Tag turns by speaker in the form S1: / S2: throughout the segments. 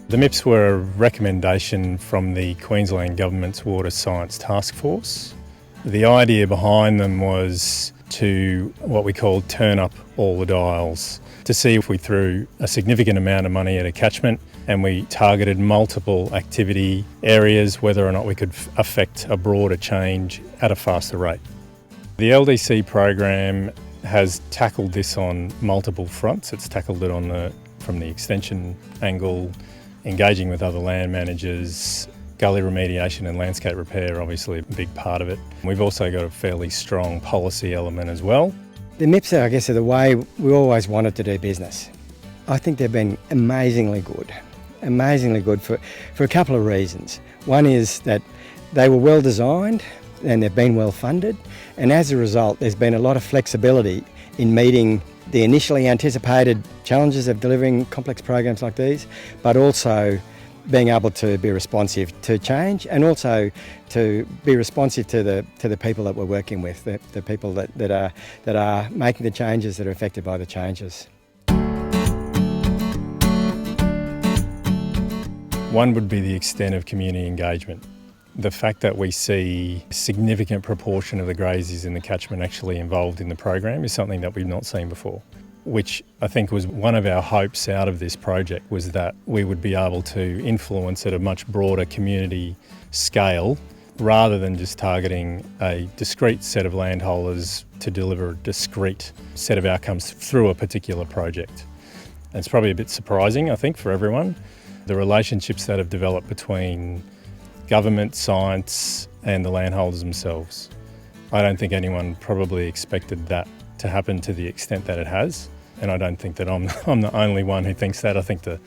S1: The MIPs were a recommendation from the Queensland Government's Water Science Task Force. The idea behind them was to what we call turn up all the dials, to see if we threw a significant amount of money at a catchment and we targeted multiple activity areas, whether or not we could affect a broader change at a faster rate. The LDC program has tackled this on multiple fronts. It's tackled it from the extension angle, engaging with other land managers, gully remediation and landscape repair, obviously a big part of it. We've also got a fairly strong policy element as well.
S2: The MIPs, I guess, are the way we always wanted to do business. I think they've been amazingly good for a couple of reasons. One is that they were well designed and they've been well funded, and as a result there's been a lot of flexibility in meeting the initially anticipated challenges of delivering complex programs like these, but also being able to be responsive to change and also to be responsive to the people that we're working with, the people that are making the changes, that are affected by the changes.
S1: One would be the extent of community engagement. The fact that we see a significant proportion of the graziers in the catchment actually involved in the program is something that we've not seen before, which I think was one of our hopes out of this project, was that we would be able to influence at a much broader community scale rather than just targeting a discrete set of landholders to deliver a discrete set of outcomes through a particular project. And it's probably a bit surprising, I think, for everyone, the relationships that have developed between government, science and the landholders themselves. I don't think anyone probably expected that to happen to the extent that it has. And I don't think that I'm the only one who thinks that. I think the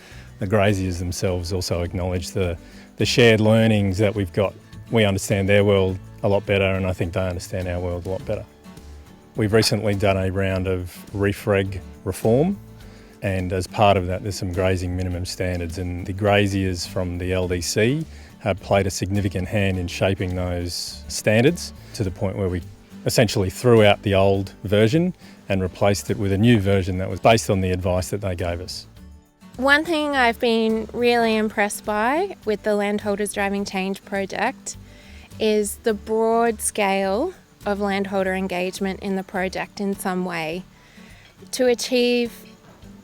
S1: graziers themselves also acknowledge the shared learnings that we've got. We understand their world a lot better, and I think they understand our world a lot better. We've recently done a round of reef reg reform, and as part of that there's some grazing minimum standards, and the graziers from the LDC have played a significant hand in shaping those standards to the point where we essentially threw out the old version and replaced it with a new version that was based on the advice that they gave us.
S3: One thing I've been really impressed by with the Landholders Driving Change project is the broad scale of landholder engagement in the project in some way. To achieve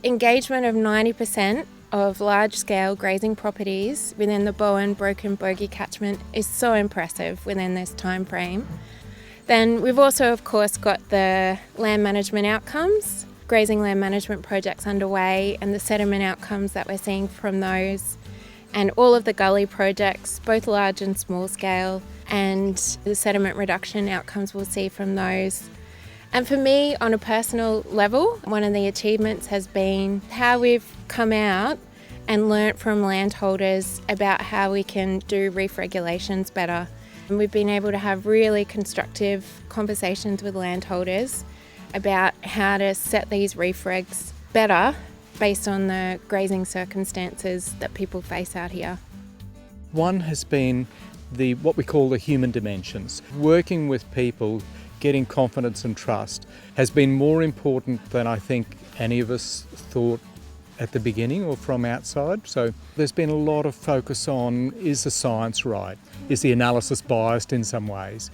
S3: engagement of 90% of large-scale grazing properties within the Bowen, Bogie catchment is so impressive within this time frame. Then we've also, of course, got the land management outcomes, grazing land management projects underway, and the sediment outcomes that we're seeing from those, and all of the gully projects, both large and small scale, and the sediment reduction outcomes we'll see from those. And for me, on a personal level, one of the achievements has been how we've come out and learnt from landholders about how we can do reef regulations better. And we've been able to have really constructive conversations with landholders about how to set these reef regs better based on the grazing circumstances that people face out here.
S4: One has been what we call the human dimensions. Working with people, getting confidence and trust has been more important than I think any of us thought at the beginning or from outside. So there's been a lot of focus on, is the science right? Is the analysis biased in some ways?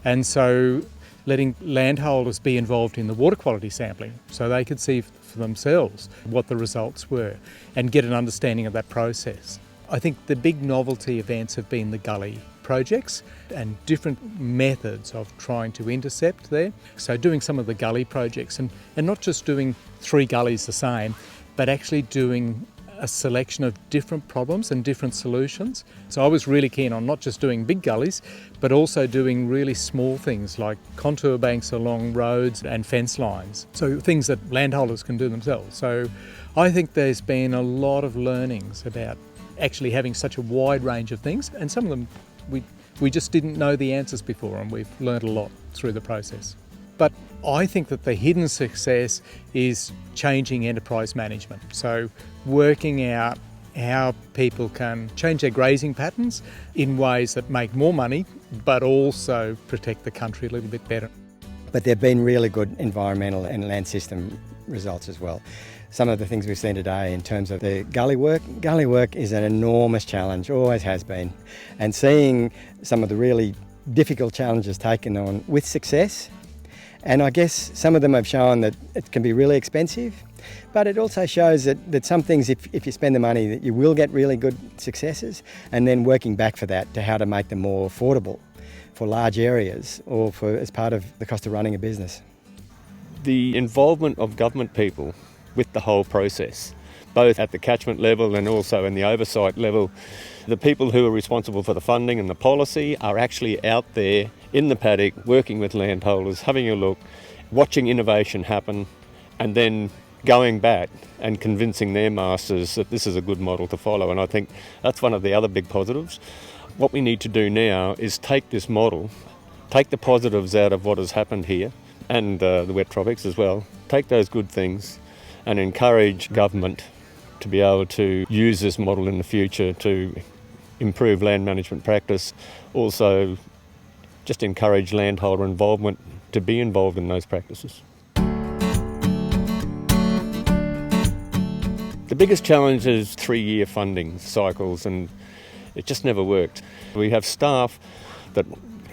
S4: And so letting landholders be involved in the water quality sampling so they could see for themselves what the results were and get an understanding of that process. I think the big novelty events have been the gully projects and different methods of trying to intercept there. So doing some of the gully projects and not just doing 3 gullies the same, but actually doing a selection of different problems and different solutions. So I was really keen on not just doing big gullies, but also doing really small things like contour banks along roads and fence lines. So things that landholders can do themselves. So I think there's been a lot of learnings about actually having such a wide range of things, and some of them we just didn't know the answers before, and we've learned a lot through the process. But I think that the hidden success is changing enterprise management. So working out how people can change their grazing patterns in ways that make more money, but also protect the country a little bit better.
S2: but there have been really good environmental and land system results as well. Some of the things we've seen today in terms of the gully work is an enormous challenge, always has been. And seeing some of the really difficult challenges taken on with success, and I guess some of them have shown that it can be really expensive, but it also shows that some things, if you spend the money, that you will get really good successes, and then working back for that to how to make them more affordable for large areas or for as part of the cost of running a business.
S5: The involvement of government people with the whole process, both at the catchment level and also in the oversight level. The people who are responsible for the funding and the policy are actually out there in the paddock, working with landholders, having a look, watching innovation happen, and then going back and convincing their masters that this is a good model to follow. And I think that's one of the other big positives. What we need to do now is take this model, take the positives out of what has happened here, and the wet tropics as well, take those good things and encourage government to be able to use this model in the future to improve land management practice. Also, just encourage landholder involvement to be involved in those practices. The biggest challenge is 3-year funding cycles, and it just never worked. We have staff that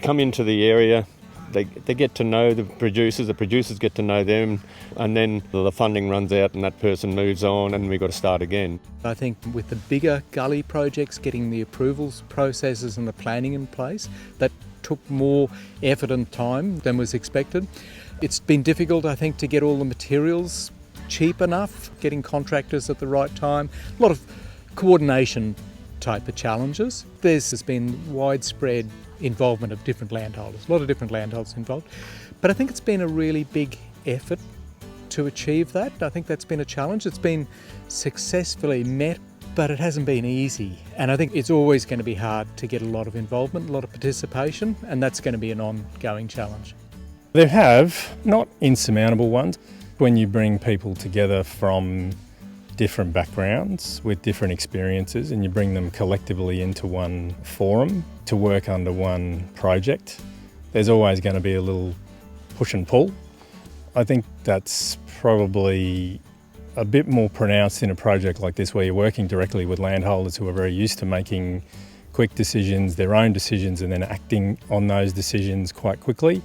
S5: come into the area, they get to know the producers get to know them, and then the funding runs out and that person moves on and we've got to start again.
S4: I think with the bigger gully projects, getting the approvals processes and the planning in place, that took more effort and time than was expected. It's been difficult, I think, to get all the materials cheap enough, getting contractors at the right time, a lot of coordination type of challenges. There's been widespread involvement of different landholders, a lot of different landholders involved. But I think it's been a really big effort to achieve that. I think that's been a challenge. It's been successfully met, but it hasn't been easy. And I think it's always going to be hard to get a lot of involvement, a lot of participation, and that's going to be an ongoing challenge.
S1: There have not insurmountable ones. When you bring people together from different backgrounds with different experiences and you bring them collectively into one forum to work under one project, there's always going to be a little push and pull. I think that's probably a bit more pronounced in a project like this where you're working directly with landholders who are very used to making quick decisions, their own decisions, and then acting on those decisions quite quickly,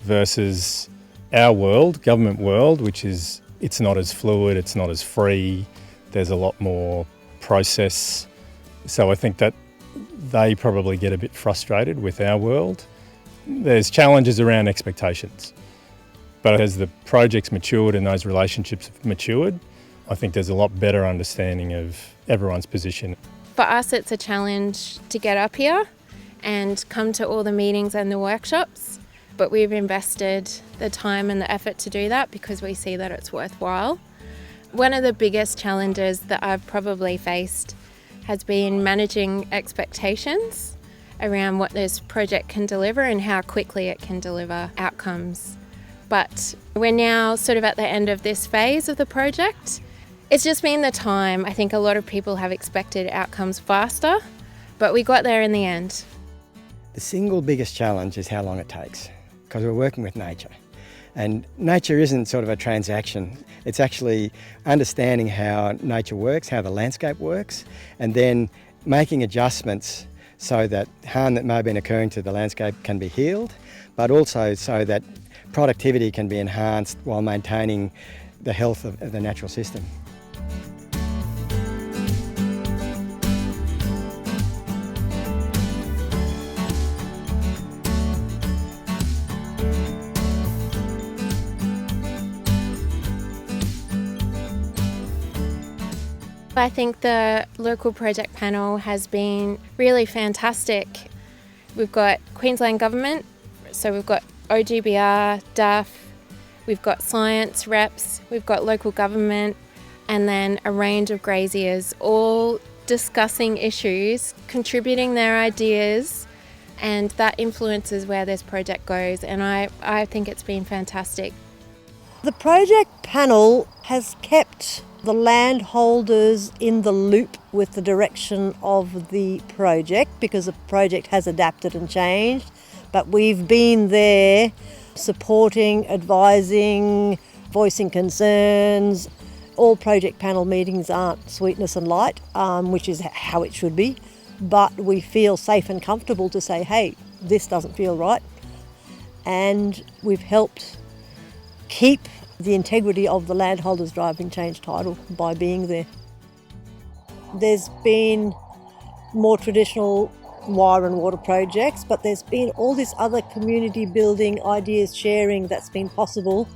S1: versus our world, government world, which is, it's not as fluid, it's not as free, there's a lot more process. So I think that they probably get a bit frustrated with our world. There's challenges around expectations. But as the project's matured and those relationships have matured, I think there's a lot better understanding of everyone's position.
S3: For us, it's a challenge to get up here and come to all the meetings and the workshops, but we've invested the time and the effort to do that because we see that it's worthwhile. One of the biggest challenges that I've probably faced has been managing expectations around what this project can deliver and how quickly it can deliver outcomes. But we're now sort of at the end of this phase of the project. It's just been the time. I think a lot of people have expected outcomes faster, but we got there in the end.
S2: The single biggest challenge is how long it takes, because we're working with nature. And nature isn't sort of a transaction. It's actually understanding how nature works, how the landscape works, and then making adjustments so that harm that may have been occurring to the landscape can be healed, but also so that productivity can be enhanced while maintaining the health of the natural system.
S3: I think the local project panel has been really fantastic. We've got Queensland Government, so we've got OGBR, DAF, we've got science reps, we've got local government, and then a range of graziers all discussing issues, contributing their ideas, and that influences where this project goes, and I think it's been fantastic.
S6: The project panel has kept the landholders in the loop with the direction of the project because the project has adapted and changed, but we've been there supporting, advising, voicing concerns. All project panel meetings aren't sweetness and light, which is how it should be, but we feel safe and comfortable to say, hey, this doesn't feel right. And we've helped keep the integrity of the Landholders Driving Change title by being there. There's been more traditional wire and water projects, but there's been all this other community building, ideas sharing that's been possible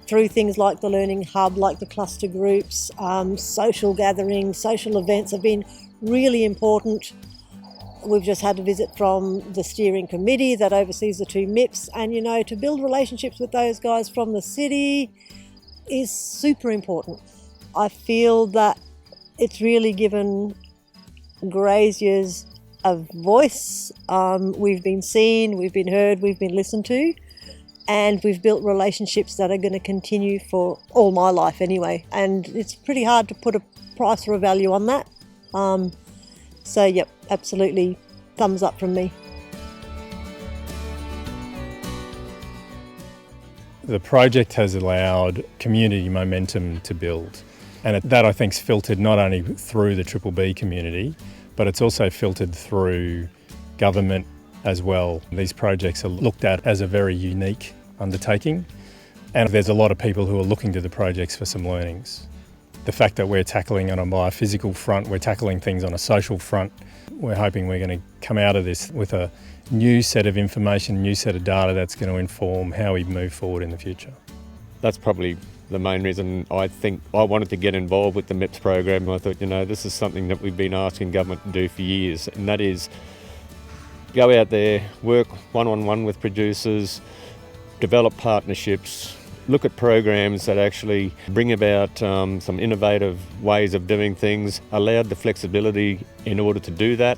S6: through things like the Learning Hub, like the cluster groups, social gatherings, social events have been really important. We've just had a visit from the steering committee that oversees the two MIPs, and to build relationships with those guys from the city is super important. I feel that it's really given graziers a voice. We've been seen, we've been heard, we've been listened to, and we've built relationships that are going to continue for all my life anyway. And it's pretty hard to put a price or a value on that. So, yep, absolutely, thumbs up from me.
S1: The project has allowed community momentum to build, and that I think is filtered not only through the Triple B community, but it's also filtered through government as well. These projects are looked at as a very unique undertaking, and there's a lot of people who are looking to the projects for some learnings. The fact that we're tackling it on a biophysical front, we're tackling things on a social front, we're hoping we're going to come out of this with a new set of information, new set of data that's going to inform how we move forward in the future.
S5: That's probably the main reason I think I wanted to get involved with the MIPS program. I thought, this is something that we've been asking government to do for years, and that is go out there, work one-on-one with producers, develop partnerships, look at programs that actually bring about some innovative ways of doing things, allowed the flexibility in order to do that.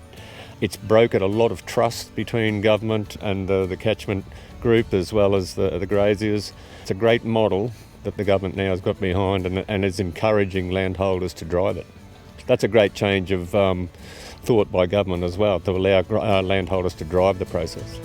S5: It's brokered a lot of trust between government and the catchment group as well as the graziers. It's a great model that the government now has got behind and is encouraging landholders to drive it. That's a great change of thought by government as well, to allow landholders to drive the process.